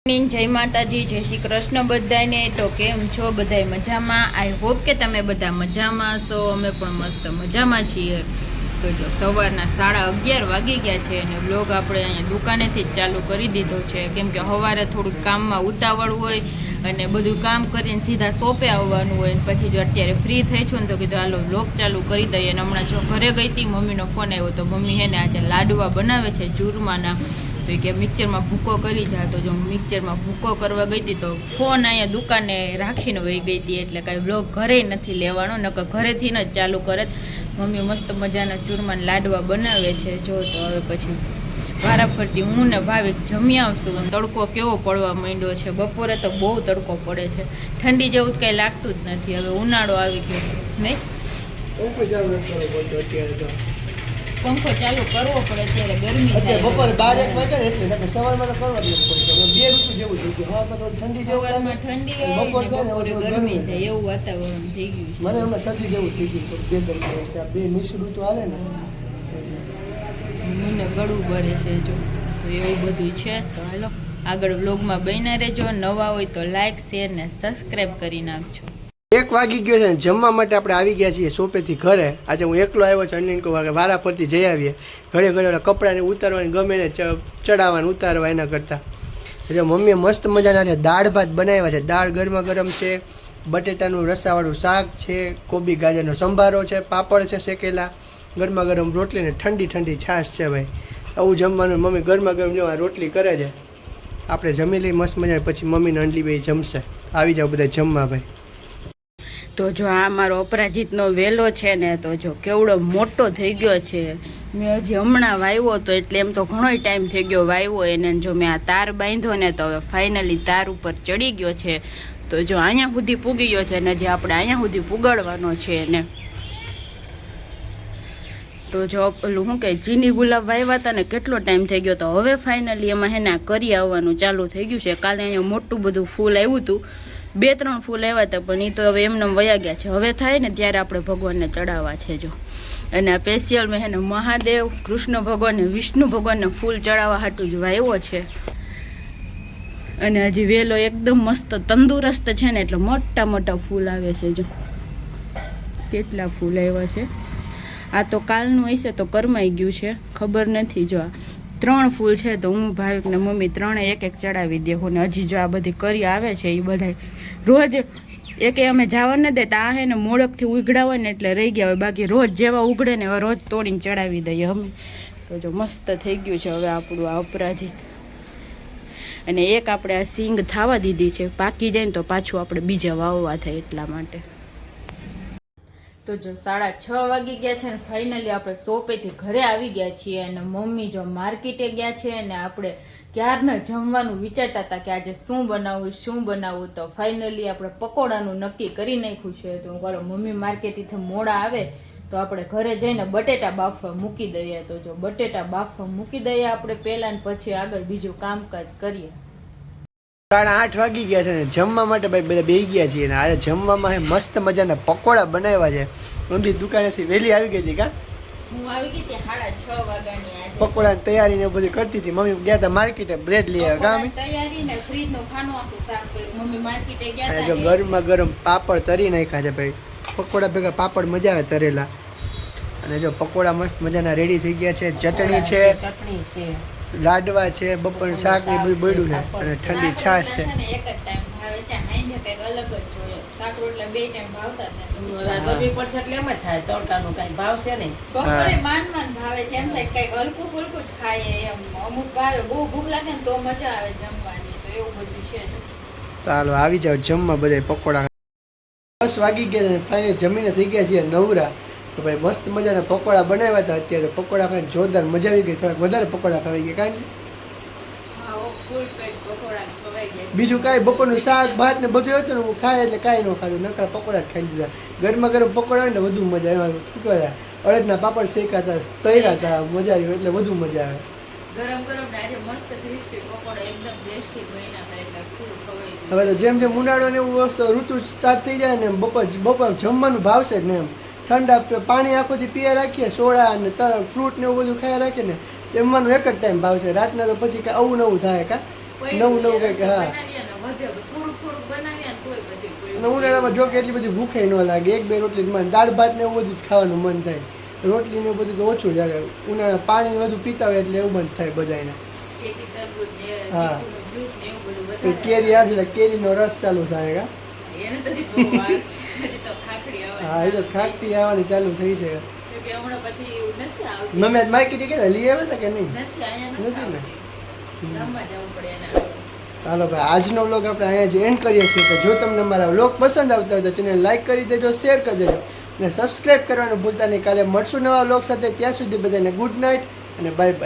જય માતાજી, જય શ્રી કૃષ્ણ બધાને। તો કેમ છો બધાય? મજામાં? આઈ હોપ કે તમે બધા મજામાં છો। અમે પણ મસ્ત મજામાં છીએ। તો જો સવારના 11:30 વાગી ગયા છે અને વ્લોગ આપણે અહીંયા દુકાનેથી જ ચાલુ કરી દીધો છે, કેમ કે સવારે થોડુંક કામમાં ઉતાવળ હોય અને બધું કામ કરીને સીધા શોપે આવવાનું હોય। પછી જો અત્યારે ફ્રી થઈ છું ને તો કીધું હાલો વ્લોગ ચાલુ કરી દઈએ। અને હમણાં જો ઘરે ગઈ હતી, મમ્મીનો ફોન આવ્યો તો મમ્મી હે ને આજે લાડવા બનાવે છે ચૂરમાના, તો કે મિક્સરમાં ભૂકો કરી જાય। તો જો મિક્સરમાં ભૂકો કરવા ગઈ હતી તો ફોન અહીંયા દુકાને રાખીને વહી ગઈ હતી, એટલે કાંઈ વ્લોગ ઘરે નથી લેવાનો, નકર ઘરેથી જ ચાલુ કરે। મમ્મી મસ્ત મજાના ચૂરમાના લાડવા બનાવે છે જો। તો હવે પછી વારાફરતી હું ને ભાવિક જમી આવશું। તડકો કેવો પડવા માંડ્યો છે, બપોરે તો બહુ તડકો પડે છે, ઠંડી જેવું જ કંઈ લાગતું જ નથી। હવે ઉનાળો આવી ગયો નહીં, પંખો ચાલુ કરવો પડે અત્યારે ગરમી થાય। બપોરે 12-1 વાગે ને એટલે નકર સવારમાં તો કરવા દેવું પડે। બે ઋતુ જેવું થઈ ગયું, હવામાં તો ઠંડી જેવું, સવારમાં ઠંડી હોય, બપોરે ગરમી થાય, એવું વાતાવરણ થઈ ગયું છે। મને હમણાં શરદી જેવું થઈ ગયું છે, 2-3 દિવસ બે મિક્સ ઋતુ હાલે ને મને ગળું ભરે છે જો। તો એવું બધું છે। તો હાલો આગળ વ્લોગમાં બન્યા રહેજો। નવા હોય તો લાઈક, શેર ને સબસ્ક્રાઈબ કરી નાખજો। 1 વાગી ગયો છે ને જમવા માટે આપણે આવી ગયા છીએ શોપેથી ઘરે। આજે હું એકલો આવ્યો છું, અનિલ કહું વારા ફરતી જઈ આવીએ, ઘરે ઘરે કપડાને ઉતારવાની ગમે ને ચડાવવાનું ઉતારવા એના કરતાં। એટલે મમ્મીએ મસ્ત મજાના દાળ ભાત બનાવ્યા છે, દાળ ગરમા ગરમ છે, બટેટાનું રસાવાળું શાક છે, કોબી ગાજરનો સંભારો છે, પાપડ છે શેકેલા, ગરમા ગરમ રોટલી ને ઠંડી ઠંડી છાશ છે ભાઈ। આવું જમવાનું મમ્મી ગરમા ગરમ જેવા રોટલી કરે છે, આપણે જમી લઈ મસ્ત મજા, પછી મમ્મીને અંડલી ભાઈ જમશે। આવી જાઓ બધા જમવા ભાઈ। તો જો આ મારો અપરાજિતનો વેલો છે ને, તો જો કેવડો મોટો થઈ ગયો છે। મેં હજી હમણાં વાવ્યો હતો, એટલે એમ તો ઘણોય ટાઈમ થઈ ગયો વાવ્યો એને। જો મેં આ તાર બાંધ્યો ને તો હવે ફાઇનલી તાર ઉપર ચડી ગયો છે। તો જો અહીંયા સુધી પૂગી ગયો છે ને હજી આપણે અહીંયા સુધી પુગાડવાનો છે એને। તો જો પેલું શું કહે ચીની ગુલાબ વાવ્યા હતા ને, કેટલો ટાઈમ થઈ ગયો, તો હવે ફાઇનલી એમાં હેને કરી આવવાનું ચાલુ થઈ ગયું છે। કાલે અહીંયા મોટું બધું ફૂલ આવ્યું હતું, 2-3 ફૂલ આવ્યા હતા, પણ એ તો હવે એમને વયા ગયા છે। હવે થાય ને ત્યારે આપણે ભગવાનને ચડાવવા છે જો। અને આ સ્પેશિયલ મેં હેને મહાદેવ, કૃષ્ણ ભગવાન ને વિષ્ણુ ભગવાનને ફૂલ ચડાવવા હાટું જ વાવ્યો છે। અને હજી વેલો એકદમ મસ્ત તંદુરસ્ત છે ને, એટલે મોટા મોટા ફૂલ આવે છે જો, કેટલા ફૂલ આવ્યા છે। આ તો કાલનું હશે તો કરમાઈ ગયું છે, ખબર નથી। જો 3 ફૂલ છે, તો હું ભાવિક ને મમ્મી 3 એક ચડાવી દેવું ને હજી જો આ બધી કરી આવે છે એ બધા રોજ એકે અમે જવા ન દેતા। આ હે ને મોડકથી ઉઘડા હોય ને એટલે રહી ગયા હોય, બાકી રોજ જેવા ઉઘડે ને રોજ તોડીને ચડાવી દઈએ અમે। તો જો મસ્ત થઈ ગયું છે હવે આપણું આ અપરાજિત। અને એક આપણે આ સિંગ થાવા દીધી છે, પાકી જાય ને તો પાછું આપણે બીજા વાવવા થાય એટલા માટે। તો જો 6:30 વાગી ગયા છે ને ફાઇનલી આપણે શોપેથી ઘરે આવી ગયા છીએ। અને મમ્મી જો માર્કેટે ગયા છે, અને આપણે ક્યારના જમવાનું વિચારતા હતા કે આજે શું બનાવવું। તો ફાઇનલી આપણે પકોડાનું નક્કી કરી નાખ્યું છે। તો ચાલો મમ્મી માર્કેટેથી મોડા આવે તો આપણે ઘરે જઈને બટેટા બાફવા મૂકી દઈએ। તો જો બટેટા બાફવા મૂકી દઈએ આપણે પહેલાં, ને પછી આગળ બીજું કામકાજ કરીએ। 8:30 વાગી ગયા છે ને જમવા માટે ભાઈ બધા બેસી ગયા છીએ ને આજે જમવામાં મસ્ત મજાના પકોડા બનાવ્યા છે। મમ્મી દુકાનેથી વહેલી આવી ગઈ હતી કા? હું આવી ગઈ હતી 6:30 વાગ્યાની આજે। પકોડા તૈયારી ને બધી કરતી હતી। મમ્મી ગયા હતા માર્કેટે, બ્રેડ લઈ આવ્યા કા? તૈયારી ને ફ્રીજ નું ખાનું આખું સાફ કર્યું મમ્મી માર્કેટે ગયા હતા। જો ગરમા ગરમ પાપડ તરી નાખ્યા છે ભાઈ, પકોડા ભેગા પાપડ મજા આવે તરેલા। અને જો પકોડા મસ્ત મજાના રેડી થઈ ગયા છે, ચટણી છે, લાડવા છે, બપોરનું શાક ને બધું બળ્યું છે, અને ઠંડી છાશ છે। એક જ ટાઈમ ભાવે છે, આઈને કંઈક અલગ જ જોઈએ। શાક રોટલા 2 ટાઈમ ભાવતા જ નથી, ગરમી પડશે એટલે એમ જ થાય, તડકાનું કઈ ભાવશે નહીં। બપોરે માન ભાવે છે, એમ થાય કંઈક હલકું ફુલકું જ ખાઈએ એમ, અમુક ભાવે, બહુ ભૂખ લાગે ને તો મજા આવે જમવાની। તો એવું બધું છે। તો હાલો આવી જાવ જમવા બધા પકોડા। 10 વાગી ગયા ને ફાઇનલ જમીને થઈ ગયા છીએ નવરા। તો ભાઈ મસ્ત મજાના પકોડા બનાવ્યા હતા, અત્યારે પકોડા ખાઈને જોરદાર મજા આવી ગઈ, થોડાક વધારે પકોડા ખવાઈ ગયા કાંઈ બીજું કાંઈ બપોરનું શાક ભાત ને બધું હતું ને હું ખાય એટલે કાંઈ ન ખાધું, નકરા પકોડા જ ખાઈ દીધા। ગરમા ગરમ પકોડા હોય ને વધુ મજા આવે, શું કહેવાય અડદના પાપડ શેકાતા તૈયાર હતા, મજા આવી એટલે વધુ મજા આવે। ગરમ ગરમ ને આજે મસ્ત ક્રિસ્પી પકોડા એકદમ ટેસ્ટી બન્યા હતા, એટલે ફૂલ ખવાઈ ગયું। હવે તો જેમ જેમ ઉનાળો ને એવું વસ્તુ ઋતુ સ્ટાર્ટ થઈ જાય ને બપોર જમવાનું ભાવશે જ ને એમ, ઠંડા પાણી આખોથી પીયા રાખીએ, સોડા અને ફ્રૂટ ને એવું બધું ખાયા રાખીએ ને જમવાનું એક જ ટાઈમ ભાવશે। રાતના તો પછી કાંઈ આવું નવું થાય કા નવું નવું કંઈક, હા. અને ઉનાળામાં જો કે એટલી બધી ભૂખે ન લાગે, 1-2 રોટલી જ મન, દાળ ભાત ને એવું બધું જ ખાવાનું મન થાય. રોટલી ને એવું બધું તો ઓછું જ આવે. ઉનાળા પાણી વધુ પીતા હોય એટલે એવું મન થાય બધાને. હા. કેરી આવશે એટલે કેરીનો રસ ચાલુ થાય કા. હા એ તો ખાખરી આવવાની ચાલુ થઈ છે. મમ્મી આજ માર્કેટે ગયા લઈ આવ્યા હતા કે નહીં? નથી ને. ચાલો ભાઈ, આજનો વ્લોગ આપણે અહીંયા જ એન્ડ કરીએ છીએ. તો જો તમને અમારા વ્લોગ પસંદ આવતા હોય તો ચેનલ લાઈક કરી દેજો, શેર કરી દેજો અને સબસ્ક્રાઈબ કરવાનું ભૂલતા નહીં. કાલે મળશું નવા વ્લોગ સાથે. ત્યાં સુધી બધાને ગુડ નાઇટ અને બાય બાય.